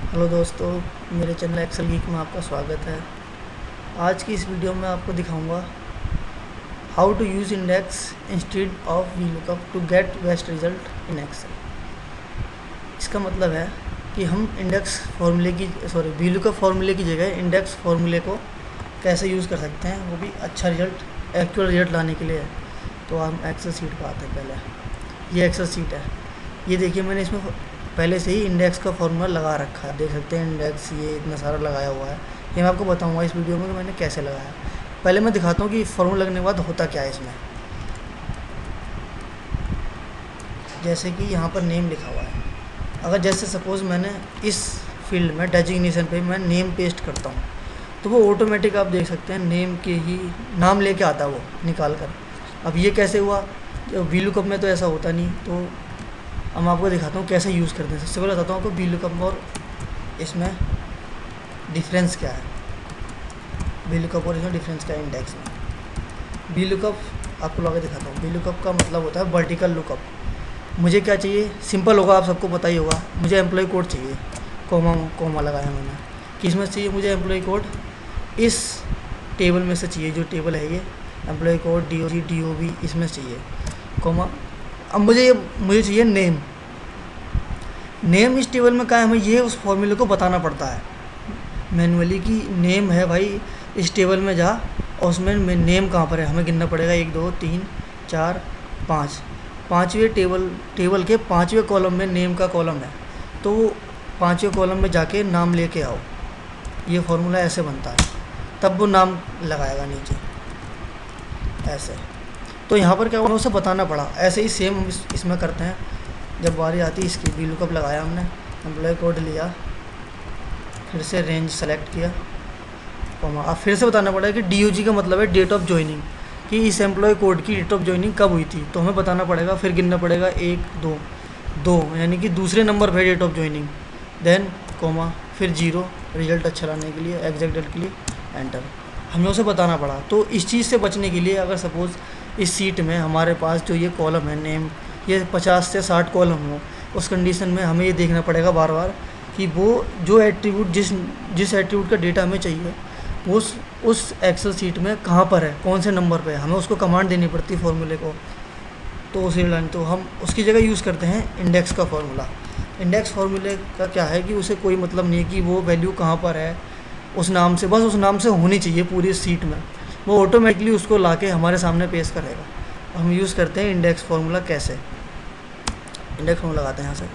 Hello दोस्तों, मेरे channel Excel geek में आपका स्वागत है। आज की इस वीडियो में आपको दिखाऊंगा how to use index instead of V lookup to get best result in Excel. इसका मतलब है कि हम वी लुकअप फार्मूले की जगह इंडेक्स फार्मूले को कैसे यूज़ कर सकते हैं, वो भी अच्छा रिजल्ट, एक्चुअल रिजल्ट लाने के लिए। तो हम एक्सेल शीट पर आते हैं। पहले ये एक्सेल शीट है। ये देखिए, मैंने इसमें पहले से ही इंडेक्स का फार्मूला लगा रखा है। देख सकते हैं इंडेक्स ये इतना सारा लगाया हुआ है। ये मैं आपको बताऊंगा इस वीडियो में कि मैंने कैसे लगाया। पहले मैं दिखाता हूँ कि फार्मूला लगने के बाद होता क्या है इसमें। जैसे कि यहाँ पर नेम लिखा हुआ है। अगर जैसे सपोज़ मैंने इस फील्ड में डेजिग्नेशन पे मैं नेम पेस्ट करता हूँ, तो वो ऑटोमेटिक आप देख सकते हैं नेम के ही नाम लेके आता है वो निकाल कर। अब ये कैसे हुआ? वी लुकअप में तो ऐसा होता नहीं। तो अब मैं आपको दिखाता हूँ कैसे यूज़ करते हैं। सबसे पहले बताता हूँ आपको वी लुकअप और इसमें डिफरेंस क्या है। वी लुकअप और इसमें डिफरेंस क्या है इंडेक्स में। वी लुकअप आपको लगा दिखाता हूँ। वी लुकअप का मतलब होता है वर्टिकल लुकअप। मुझे क्या चाहिए? सिंपल होगा, आप सबको पता ही होगा। मुझे एम्प्लॉय कोड चाहिए, कोमा लगाया मैंने। किस में चाहिए मुझे एम्प्लॉय कोड? इस टेबल में से चाहिए, जो टेबल है ये एम्प्लॉय कोड DOB इसमें चाहिए, कोमा। अब मुझे चाहिए नेम इस टेबल में कहाँ है, हमें ये उस फॉर्मूले को बताना पड़ता है मैनुअली कि नेम है भाई इस टेबल में जा, और उसमें नेम कहाँ पर है हमें गिनना पड़ेगा। 1 2 3 4 5, पाँचवें टेबल के 5वें कॉलम में नेम का कॉलम है। तो वो 5वें कॉलम में जाके नाम लेके आओ। ये फार्मूला ऐसे बनता है, तब वो नाम लगाएगा नीचे ऐसे। तो यहाँ पर क्या हुआ, उसे बताना पड़ा। ऐसे ही सेम इसमें करते हैं। जब बारी आती है इसकी, वी लुकअप लगाया हमने, एम्प्लॉय कोड लिया, फिर से रेंज सेलेक्ट किया, कॉमा। अब फिर से बताना पड़ा कि DOG का मतलब है डेट ऑफ ज्वाइनिंग, कि इस एम्प्लॉय कोड की डेट ऑफ ज्वाइनिंग कब हुई थी। तो हमें बताना पड़ेगा, फिर गिनना पड़ेगा 1 2 यानी कि दूसरे नंबर पर date of joining, then comma, फिर 0 रिजल्ट अच्छा लाने के लिए, एग्जैक्ट डेट के लिए एंटर। हमें उसे बताना पड़ा। तो इस चीज़ से बचने के लिए, अगर सपोज़ इस सीट में हमारे पास जो ये कॉलम है नेम, ये 50 से 60 कॉलम हो, उस कंडीशन में हमें ये देखना पड़ेगा बार बार कि वो जो एट्रीब्यूट जिस एट्रीब्यूट का डेटा हमें चाहिए वो उस एक्सेल सीट में कहाँ पर है, कौन से नंबर पे है। हमें उसको कमांड देनी पड़ती है फॉर्मूले को। तो उसी लाइन, तो हम उसकी जगह यूज़ करते हैं इंडेक्स का फार्मूला। इंडेक्स फार्मूले का क्या है कि उसे कोई मतलब नहीं है कि वो वैल्यू कहाँ पर है, उस नाम से, बस उस नाम से होनी चाहिए पूरी सीट में। वो ऑटोमेटिकली उसको लाके हमारे सामने पेश करेगा। हम यूज़ करते हैं इंडेक्स फार्मूला। कैसे? इंडेक्स फार्मूला लगाते हैं यहाँ से,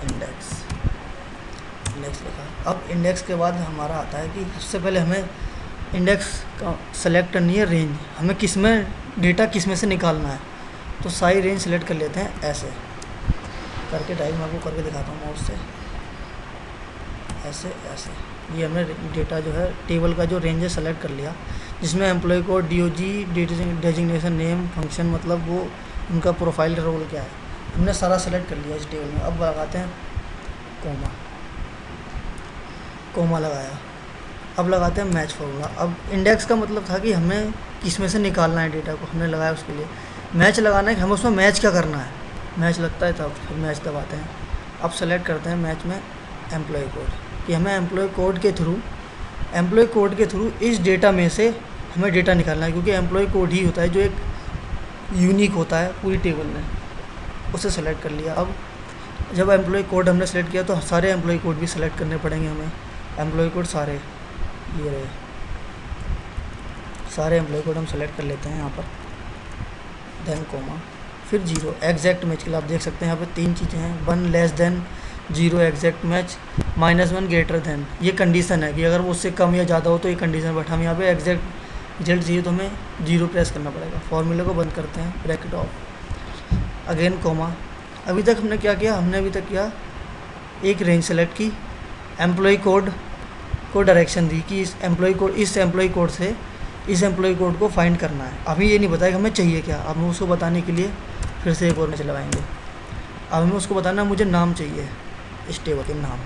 इंडेक्स लिखा। अब इंडेक्स के बाद हमारा आता है कि सबसे पहले हमें इंडेक्स का सेलेक्ट करनी है रेंज। हमें किस में डेटा किस में से निकालना है। तो सारी रेंज सेलेक्ट कर लेते हैं ऐसे करके। टाइप मैं आपको करके दिखाता हूँ माउस से, ऐसे। ये हमने डेटा जो है टेबल का जो रेंज है सेलेक्ट कर लिया, जिसमें एम्प्लॉय को DOG डेजिग्नेशन नेम फंक्शन, मतलब वो उनका प्रोफाइल रोल क्या है, हमने सारा सेलेक्ट कर लिया इस टेबल में। अब लगाते हैं कोमा लगाया। अब लगाते हैं मैच फार्मूला। अब इंडेक्स का मतलब था कि हमें किस में से निकालना है डेटा को, हमने लगाया। उसके लिए मैच लगाना है कि हमें उसमें मैच क्या करना है। मैच लगता है तब फिर मैच दबाते हैं। अब सेलेक्ट करते हैं मैच में एम्प्लॉय कोड, कि हमें एम्प्लॉय कोड के थ्रू इस डेटा में से हमें डेटा निकालना है, क्योंकि एम्प्लॉय कोड ही होता है जो एक यूनिक होता है पूरी टेबल में। उसे सेलेक्ट कर लिया। अब जब एम्प्लॉय कोड हमने सेलेक्ट किया तो सारे एम्प्लॉय कोड भी सेलेक्ट करने पड़ेंगे हमें। एम्प्लॉय कोड सारे ये रहे, सारे एम्प्लॉय कोड हम सेलेक्ट कर लेते हैं यहाँ पर, देन कोमा, फिर 0 एग्जैक्ट मैच के लिए। आप देख सकते हैं यहाँ पे 3 चीज़ें हैं, 1 less than 0 exact match, -1 greater than. ये कंडीशन है कि अगर वो उससे कम या ज़्यादा हो तो ये कंडीशन। बट हम यहाँ पे एग्जैक्ट रिजल्ट चाहिए तो हमें 0 प्रेस करना पड़ेगा। फॉर्मूले को बंद करते हैं, ब्रैकेट ऑफ, अगेन कोमा। अभी तक हमने क्या किया? हमने अभी तक किया एक रेंज सेलेक्ट की, एम्प्लॉय कोड को डायरेक्शन दी कि इस एम्प्लॉय कोड से इस एम्प्लॉय कोड को फाइंड करना है। अभी ये नहीं बताया कि हमें चाहिए क्या। अब हम उसको बताने के लिए फिर से एक और मैच लगाएंगे। अब हमें उसको बताना मुझे नाम चाहिए, इस टेबल के नाम।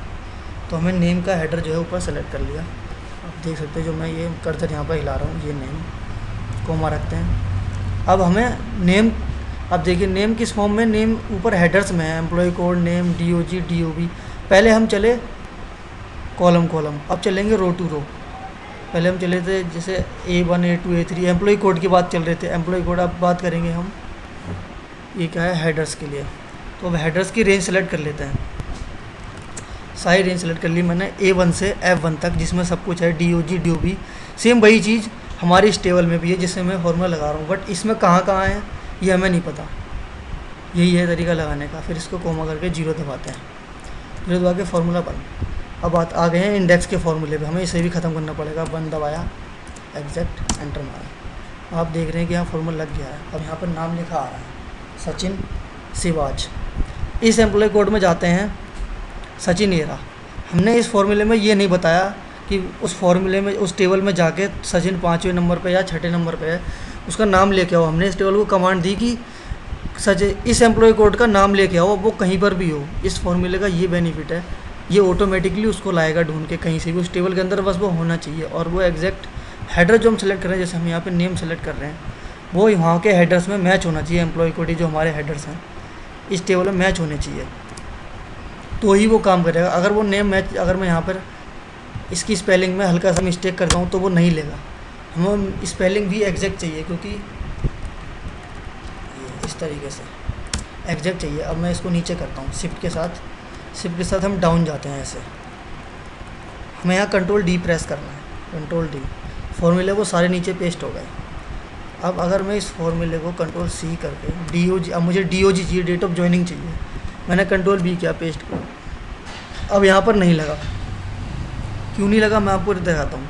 तो हमें नेम का हेडर जो है ऊपर सेलेक्ट कर लिया। आप देख सकते हैं जो मैं ये कर्सर यहाँ पर हिला रहा हूँ, ये नेम, कोमा रखते हैं। अब हमें नेम, अब देखिए नेम किस फॉर्म में, नेम ऊपर हेडर्स में है, employ code name DOG DOB। पहले हम चले कॉलम कॉलम। अब चलेंगे रो टू रो। पहले हम चले थे जैसे A1 A2 A3 employ code की बात चल रहे थे, एम्प्लॉय कोड। अब बात करेंगे हम, ये क्या है, हेडर्स के लिए। तो अब हेडर्स की रेंज सेलेक्ट कर लेते हैं। सारी रेंज सेलेक्ट कर ली मैंने A1 से F1 तक, जिसमें सब कुछ है, DOG DOB। सेम वही चीज़ हमारी इस टेबल में भी है जिससे मैं फॉर्मूला लगा रहा हूँ, बट इसमें कहाँ कहाँ है ये हमें नहीं पता। यही है तरीका लगाने का। फिर इसको कोमा करके 0 दबाते हैं, 0 दबा के फार्मूला बंद। अब बात आ गए हैं इंडेक्स के फार्मूले पे, हमें इसे भी ख़त्म करना पड़ेगा। 1 दबाया, एग्जैक्ट, एंटर मारा। आप देख रहे हैं कि यहाँ फार्मूला लग गया है। अब यहाँ पर नाम लिखा आ रहा है, सचिन शिवाज। इस एम्प्लॉय कोड में जाते हैं, सचिन एरा। हमने इस फार्मूले में ये नहीं बताया कि उस फार्मूले में, उस टेबल में जाके सचिन 5वें नंबर पे या 6ठे नंबर पे है, उसका नाम लेके आओ। हमने इस टेबल को कमांड दी कि इस एम्प्लॉय कोड का नाम लेके आओ, वो कहीं पर भी हो। इस फार्मूले का ये बेनिफिट है, ये ऑटोमेटिकली उसको लाएगा ढूंढ के कहीं से भी उस टेबल के अंदर, बस वो होना चाहिए। और वो एग्जैक्ट हेडर जो हम सेलेक्ट कर रहे हैं, जैसे हम यहाँ पे नेम सेलेक्ट कर रहे हैं, वो वहाँ के हेडर्स में मैच होना चाहिए। एम्प्लॉय कोड जो हमारे हेडर्स हैं इस टेबल में मैच होने चाहिए, तो ही वो काम करेगा। अगर वो नेम मैच, अगर मैं यहाँ पर इसकी स्पेलिंग में हल्का सा मिस्टेक करता हूँ तो वो नहीं लेगा। हमें स्पेलिंग भी एग्जैक्ट चाहिए, क्योंकि इस तरीके से एग्जैक्ट चाहिए। अब मैं इसको नीचे करता हूँ शिफ्ट के साथ हम डाउन जाते हैं ऐसे। हमें यहाँ कंट्रोल D प्रेस करना है, कंट्रोल D। फॉर्मूले वो सारे नीचे पेस्ट हो गए। अब अगर मैं इस फॉर्मूले को कंट्रोल C करके DOG, अब मुझे DOG चाहिए, डेट ऑफ ज्वाइनिंग चाहिए, मैंने कंट्रोल B किया, पेस्ट किया। अब यहाँ पर नहीं लगा, क्यों नहीं लगा मैं आपको दिखाता हूँ।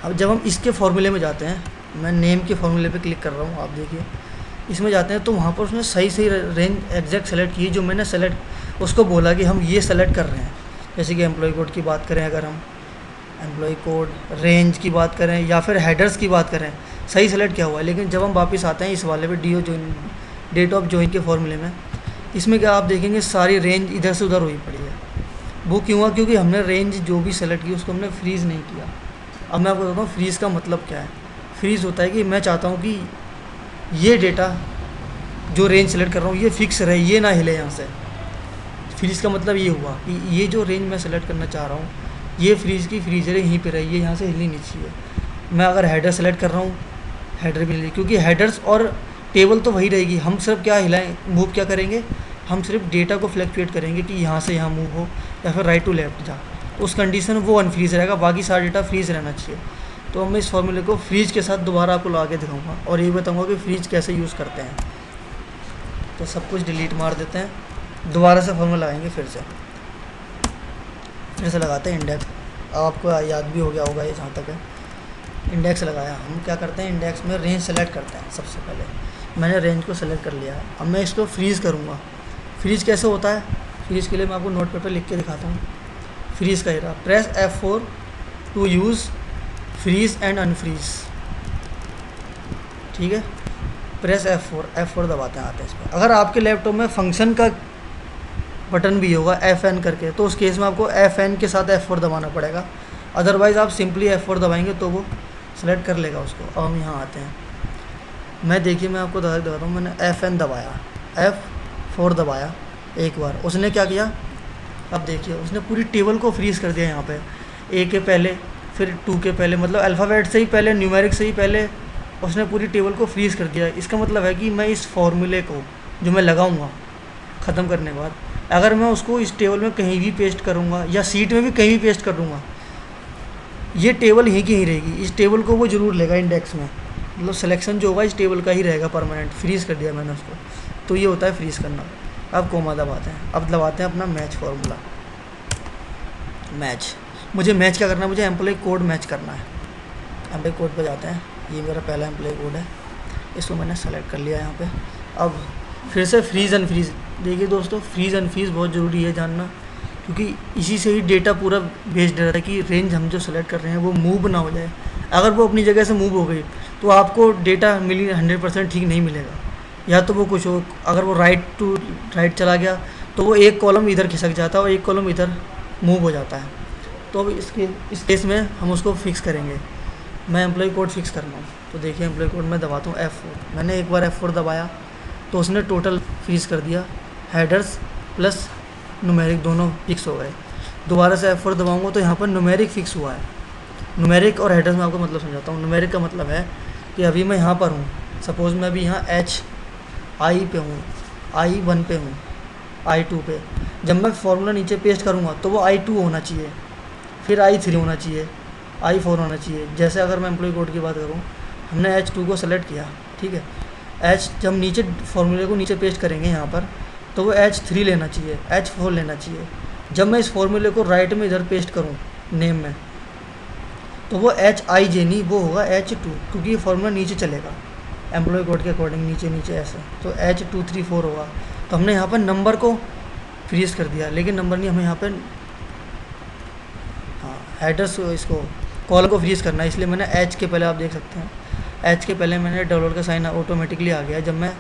अब जब हम इसके फॉर्मूले में जाते हैं, मैं नेम के फॉर्मूले पे क्लिक कर रहा हूँ, आप देखिए इसमें जाते हैं, तो वहाँ पर उसने सही रेंज एग्जैक्ट सेलेक्ट की, जो मैंने सेलेक्ट उसको बोला कि हम ये सेलेक्ट कर रहे हैं। जैसे कि एम्प्लॉय कोड की बात करें, अगर हम एम्प्लॉय कोड रेंज की बात करें या फिर हेडर्स की बात करें, सही सेलेक्ट किया हुआ है। लेकिन जब हम वापस आते हैं इस वाले पे DO join, date of join के फॉर्मूले में, इसमें क्या आप देखेंगे सारी रेंज इधर से उधर हुई पड़ी है। वो क्यों हुआ? क्योंकि हमने रेंज जो भी सेलेक्ट की उसको हमने फ्रीज़ नहीं किया। अब मैं आपको बताता हूँ फ्रीज़ का मतलब क्या है। फ्रीज़ होता है कि मैं चाहता हूँ कि ये डेटा जो रेंज सेलेक्ट कर रहा हूँ ये फिक्स रहे, ये ना हिले यहाँ से। फ्रीज़ का मतलब ये हुआ कि ये जो रेंज मैं सेलेक्ट करना चाह रहा हूँ ये फ्रीज़ की फ्रीजर यहीं पे रही, ये यहाँ से हिलनी नहीं चाहिए। मैं अगर हेडर सेलेक्ट कर रहा हूँ, हेडर भी हिलेगी, क्योंकि हेडर्स और टेबल तो वही रहेगी। हम सिर्फ क्या हिलाएं, मूव क्या करेंगे, हम सिर्फ डेटा को फ्लक्चुएट करेंगे कि यहाँ से यहाँ मूव हो या फिर राइट टू लेफ्ट जा, तो उस कंडीशन वो अनफ्रीज रहेगा, बाकी सारा डेटा फ्रीज रहना चाहिए। तो मैं इस फॉर्मूले को फ्रीज के साथ दोबारा आपको लगा के दिखाऊंगा और ये बताऊंगा कि फ्रीज कैसे यूज़ करते हैं। तो सब कुछ डिलीट मार देते हैं, दोबारा से फॉर्मूला लगाएंगे, फिर से लगाते हैं इंडेक्स। आपको याद भी हो गया होगा ये जहाँ तक है। इंडेक्स लगाया, हम क्या करते हैं इंडेक्स में रेंज सेलेक्ट करते हैं। सबसे पहले मैंने रेंज को सेलेक्ट कर लिया, अब मैं इसको फ्रीज़ करूँगा। फ्रीज़ कैसे होता है, फ्रीज़ के लिए मैं आपको नोट पेपर लिख के दिखाता हूँ। फ्रीज़ का एरा, press F4 to use freeze and unfreeze. ठीक है, प्रेस F4 दबाते हैं, आते हैं इस पर। अगर आपके लैपटॉप में फंक्शन का बटन भी होगा FN करके, तो उस केस में आपको FN के साथ F4 दबाना पड़ेगा, अदरवाइज़ आप सिंपली F4 दबाएंगे तो वो सेलेक्ट कर लेगा उसको। अब हम यहाँ आते हैं, मैं देखिए मैं आपको दिखाता हूँ। मैंने FN दबाया, F4 दबाया एक बार, उसने क्या किया, अब देखिए उसने पूरी टेबल को फ्रीज़ कर दिया। यहाँ पे A के पहले, फिर 2 के पहले, मतलब अल्फ़ाबेट से ही पहले, न्यूमेरिक से ही पहले उसने पूरी टेबल को फ्रीज़ कर दिया। इसका मतलब है कि मैं इस फॉर्मूले को जो मैं लगाऊंगा ख़त्म करने के बाद, अगर मैं उसको इस टेबल में कहीं भी पेस्ट करूँगा या सीट में भी कहीं भी पेस्ट कर दूँगा, ये टेबल यहीं की ही रहेगी। इस टेबल को वो ज़रूर लेगा इंडेक्स में, मतलब सिलेक्शन जो होगा इस टेबल का ही रहेगा परमानेंट। फ्रीज़ कर दिया मैंने उसको, तो ये होता है फ्रीज़ करना। अब कोमा दबाते हैं, अब दबाते हैं अपना मैच फार्मूला। मैच, मुझे मैच क्या करना है, मुझे एम्प्लॉय कोड मैच करना है। एम्प्लॉय कोड पे जाते हैं, ये मेरा पहला एम्प्लॉय कोड है, इसको मैंने सेलेक्ट कर लिया यहाँ पे। अब फिर से फ्रीज़ अनफ्रीज़। देखिए दोस्तों, फ्रीज़ अनफ्रीज़ बहुत ज़रूरी है जानना, क्योंकि इसी से ही डेटा पूरा बेस्ड रहता है कि रेंज हम जो सेलेक्ट कर रहे हैं वो मूव ना हो जाए। अगर वो अपनी जगह से मूव हो गई तो आपको डेटा मिली 100% ठीक नहीं मिलेगा, या तो वो कुछ हो, अगर वो राइट टू राइट चला गया तो वो एक कॉलम इधर खिसक जाता है और एक कॉलम इधर मूव हो जाता है। तो अब इस केस में हम उसको फिक्स करेंगे। मैं एम्प्लॉय कोड फिक्स करना हूँ, तो देखिए एम्प्लॉय कोड मैं दबाता हूँ F4। मैंने एक बार F4 दबाया तो उसने टोटल फ्रीज़ कर दिया, हेडर्स प्लस न्यूमेरिक दोनों फिक्स हो गए। दोबारा से F4 दबाऊंगा तो यहाँ पर न्यूमेरिक फिक्स हुआ है। न्यूमेरिक और हेडर्स में आपको मतलब समझाता हूँ। न्यूमेरिक का मतलब है कि अभी मैं यहाँ पर हूँ, सपोज़ मैं अभी यहाँ HI पे हूँ, I1 पे हूँ, I2 पे। जब मैं फॉर्मूला नीचे पेस्ट करूँगा तो वो I2 होना चाहिए, फिर I3 होना चाहिए, I4 होना चाहिए। जैसे अगर मैं एम्प्लॉय कोड की बात करूँ, हमने H2 को सेलेक्ट किया, ठीक है। जब नीचे फॉर्मूले को नीचे पेस्ट करेंगे यहाँ पर, तो वो H3 लेना चाहिए, H4 लेना चाहिए। जब मैं इस फॉर्मूले को राइट में इधर पेस्ट करूँ नेम में, तो वो HIJ नहीं, वो होगा H2, क्योंकि ये फॉर्मूला नीचे चलेगा एम्प्लॉय कोड के अकॉर्डिंग, नीचे नीचे ऐसे, तो H234 होगा। तो हमने यहाँ पर नंबर को फ्रीज कर दिया, लेकिन नंबर नहीं, हमें यहाँ पर हेडर्स, इसको कॉलम को फ्रीज करना है। इसलिए मैंने H के पहले, आप देख सकते हैं H के पहले मैंने डॉलर का साइन ऑटोमेटिकली आ गया। जब मैं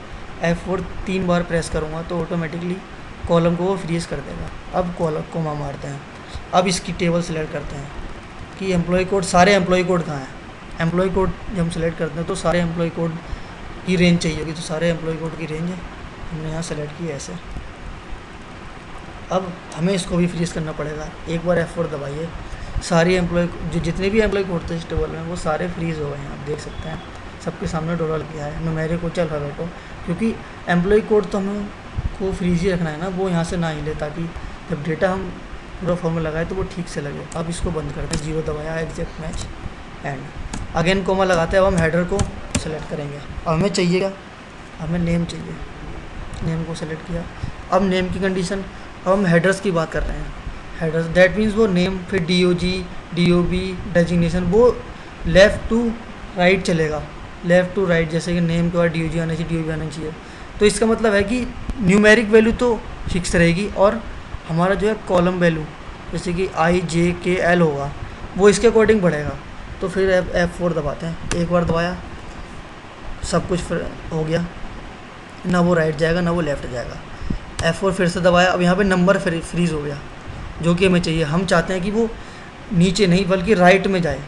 F4 3 बार प्रेस करूँगा तो ऑटोमेटिकली कॉलम को वो फ्रीज कर देगा। अब कॉलम कोमा मारते हैं। अब इसकी टेबल सेलेक्ट करते हैं कि एम्प्लॉय कोड, सारे एम्प्लॉय कोड कहाँ हैं। एम्प्लॉय कोड जब हम सेलेक्ट करते हैं तो सारे एम्प्लॉय कोड की रेंज चाहिए होगी, तो सारे एम्प्लॉय कोड की रेंज है हमने यहाँ सेलेक्ट की ऐसे। अब हमें इसको भी फ्रीज करना पड़ेगा। एक बार F4 दबाइए, सारी एम्प्लॉय जो जितने भी एम्प्लॉय कोड थे इस टेबल में वो सारे फ्रीज हो गए हैं। आप देख सकते हैं सबके सामने डॉलर किया है, न्यूमेरिक हो चाहे अल्फ़ाबेट हो, क्योंकि एम्प्लॉय कोड तो हमें को फ्रीज ही रखना है ना, वो यहाँ से ना हिले, ताकि जब डेटा हम पूरा फॉर्मूला लगाए तो वो ठीक से लगे। अब इसको बंद करते हैं, 0 दबाया, exact match and again comma लगाते हैं। अब हम हेडर को सेलेक्ट करेंगे। अब हमें चाहिए क्या, हमें नेम चाहिए, नेम को सेलेक्ट किया। अब नेम की कंडीशन, अब हम हेडर्स की बात कर रहे हैं। हेडर्स दैट मीन्स वो नेम, फिर DOG, DOB, डेजिग्नेशन, वो लेफ़्ट टू राइट चलेगा, लेफ़्ट टू राइट। जैसे कि नेम के बाद DOG आना चाहिए, DOB आना चाहिए। तो इसका मतलब है कि न्यूमेरिक वैल्यू तो फिक्स रहेगी, और हमारा जो है कॉलम वैल्यू, जैसे कि IJKL होगा, वो इसके अकॉर्डिंग बढ़ेगा। तो फिर F4 दबाते हैं। एक बार दबाया, सब कुछ हो गया, ना वो राइट जाएगा ना वो लेफ़्ट जाएगा। F4 फिर से दबाया। अब यहाँ पे नंबर फ्रीज हो गया, जो कि हमें चाहिए। हम चाहते हैं कि वो नीचे नहीं बल्कि राइट में जाए,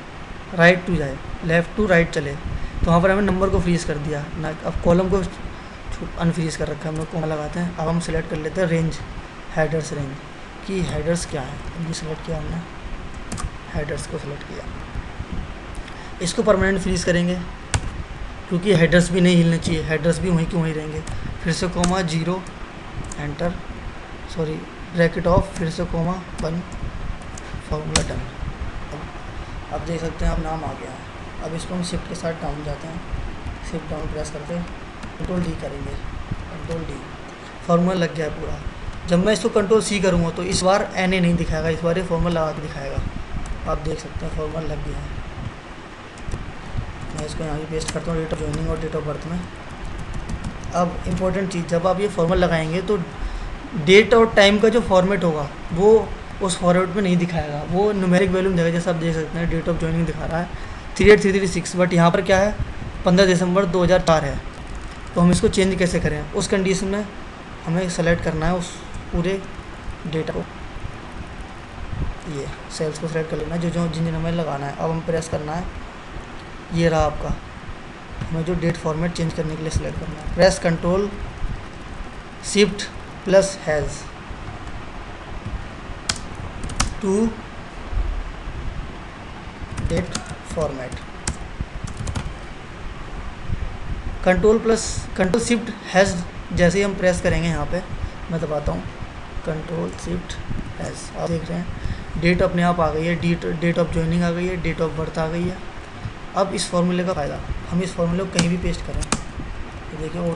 राइट टू जाए, लेफ़्ट टू राइट चले। तो वहाँ पर हमें नंबर को फ्रीज कर दिया ना, अब कॉलम को अनफ्रीज कर रखा है। हम लोग कोमा लगाते हैं। अब हम सेलेक्ट कर लेते हैं रेंज, हेडर्स रेंज कि हेडर्स क्या है। ये सेलेक्ट किया हमने, हेडर्स को सेलेक्ट किया। इसको परमानेंट फ्रीज करेंगे क्योंकि हेडर्स भी नहीं हिलने चाहिए, हेडर्स भी वहीं के वहीं रहेंगे। फिर से comma 0 enter, sorry bracket off, फिर से कोमा 1, फॉर्मूला डन। अब देख सकते हैं अब नाम आ गया है। अब इसको हम शिफ्ट के साथ डाउन जाते हैं, शिफ्ट डाउन प्रेस करके कंट्रोल D करेंगे, कंट्रोल D, फार्मूला लग गया है पूरा। जब मैं इसको कंट्रोल C करूँगा तो इस बार NA नहीं दिखाएगा, इस बार ये फार्मूला लगा के दिखाएगा। आप देख सकते हैं फार्मूला लग गया है। मैं इसको यहाँ भी पेस्ट करता हूँ, डेट ऑफ ज्वाइनिंग और डेट ऑफ बर्थ में। अब इम्पोर्टेंट चीज़, जब आप ये फार्मूला लगाएंगे तो डेट और टाइम का जो फॉर्मेट होगा वो उस फॉर्मेट में नहीं दिखाएगा, वो न्यूमेरिक वैल्यू में दिखाएगा। जैसे आप देख सकते हैं डेट ऑफ ज्वाइनिंग दिखा रहा है 38336, बट यहाँ पर क्या है 15 दिसंबर 2004 है। तो हम इसको चेंज कैसे करें, उस कंडीशन में हमें सेलेक्ट करना है उस पूरे डेटा को, ये सेल्स को सेलेक्ट कर लेना है जो जिन हमें लगाना है। अब हम प्रेस करना है, ये रहा आपका, हमें जो डेट फॉर्मेट चेंज करने के लिए सेलेक्ट करना है। Press control shift plus hash to date format, control shift hash जैसे ही हम प्रेस करेंगे, यहाँ पे मैं दबाता हूँ कंट्रोल शिफ्ट हैज़, आप देख रहे हैं डेट अपने आप आ गई है, डेट ऑफ ज्वाइनिंग आ गई है, डेट ऑफ बर्थ आ गई है। अब इस फॉर्मूले का फ़ायदा, हम इस फॉर्मूले को कहीं भी पेस्ट करें तो देखिए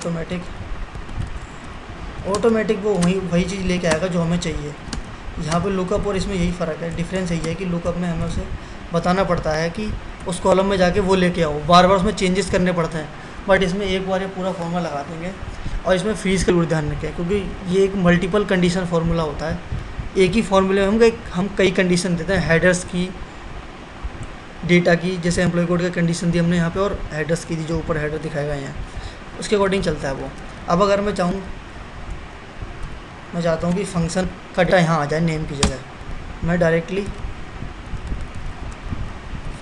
ऑटोमेटिक वो वही चीज़ लेके आएगा जो हमें चाहिए। यहाँ पे लुकअप और इसमें यही फ़र्क है, डिफरेंस यही है कि लुकअप में हमें उसे बताना पड़ता है कि उस कॉलम में जाके वो लेके आओ, बार बार उसमें चेंजेस करने पड़ते हैं। बट इसमें एक बार ये पूरा फॉर्मूला लगा देंगे। और इसमें फ्रीज का जरूर ध्यान रखें, क्योंकि ये एक मल्टीपल कंडीशन फार्मूला होता है। एक ही फार्मूले में हम कई कंडीशन देते हैं, हेडर्स की, डेटा की, जैसे एम्प्लॉय कोड का कंडीशन दी हमने यहाँ पे, और हेडर्स की दी जो ऊपर हेडर दिखाएगा यहाँ, उसके अकॉर्डिंग चलता है वो। अब अगर मैं चाहता हूँ कि फंक्शन का डेटा यहाँ आ जाए नेम की जगह, मैं डायरेक्टली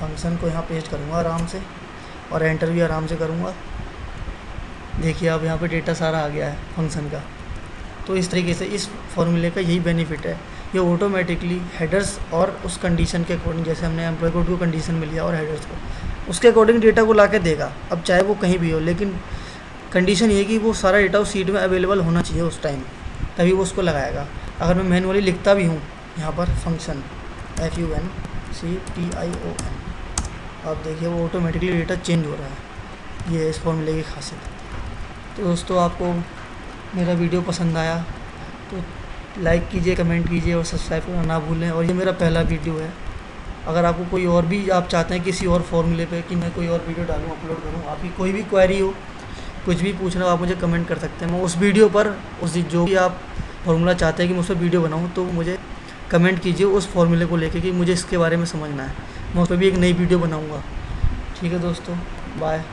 फंक्शन को यहाँ पेस्ट करूँगा आराम से, और एंटर भी आराम से करूँगा। देखिए अब यहाँ पे डेटा सारा आ गया है फंक्शन का। तो इस तरीके से इस फॉर्मूले का यही बेनिफिट है ये ऑटोमेटिकली हेडर्स और उस कंडीशन के अकॉर्डिंग, जैसे हमने एम्प्लॉय कोड को कंडीशन मिल लिया और हेडर्स को, उसके अकॉर्डिंग डेटा को ला के देगा। अब चाहे वो कहीं भी हो, लेकिन कंडीशन ये कि वो सारा डेटा उस सीट में अवेलेबल होना चाहिए उस टाइम, तभी वो उसको लगाएगा। अगर मैं मैनुअली लिखता भी हूँ यहाँ पर फंक्शन FUNCTION, आप देखिए वो ऑटोमेटिकली डेटा चेंज हो रहा है। ये है इस फॉर्मूले की खासियत। तो दोस्तों, आपको मेरा वीडियो पसंद आया तो लाइक कीजिए, कमेंट कीजिए और सब्सक्राइब करना ना भूलें। और ये मेरा पहला वीडियो है। अगर आपको कोई और भी आप चाहते हैं किसी और फॉर्मूले पे कि मैं कोई और वीडियो डालूँ, अपलोड करूँ, आपकी कोई भी क्वेरी हो, कुछ भी पूछना हो, आप मुझे कमेंट कर सकते हैं। मैं उस वीडियो पर उस जो भी आप फॉर्मूला चाहते हैं कि मैं उस पर वीडियो बनाऊँ, तो मुझे कमेंट कीजिए उस फॉर्मूले को लेके कि मुझे इसके बारे में समझना है। मैं उस पर भी एक नई वीडियो बनाऊँगा। ठीक है दोस्तों, बाय।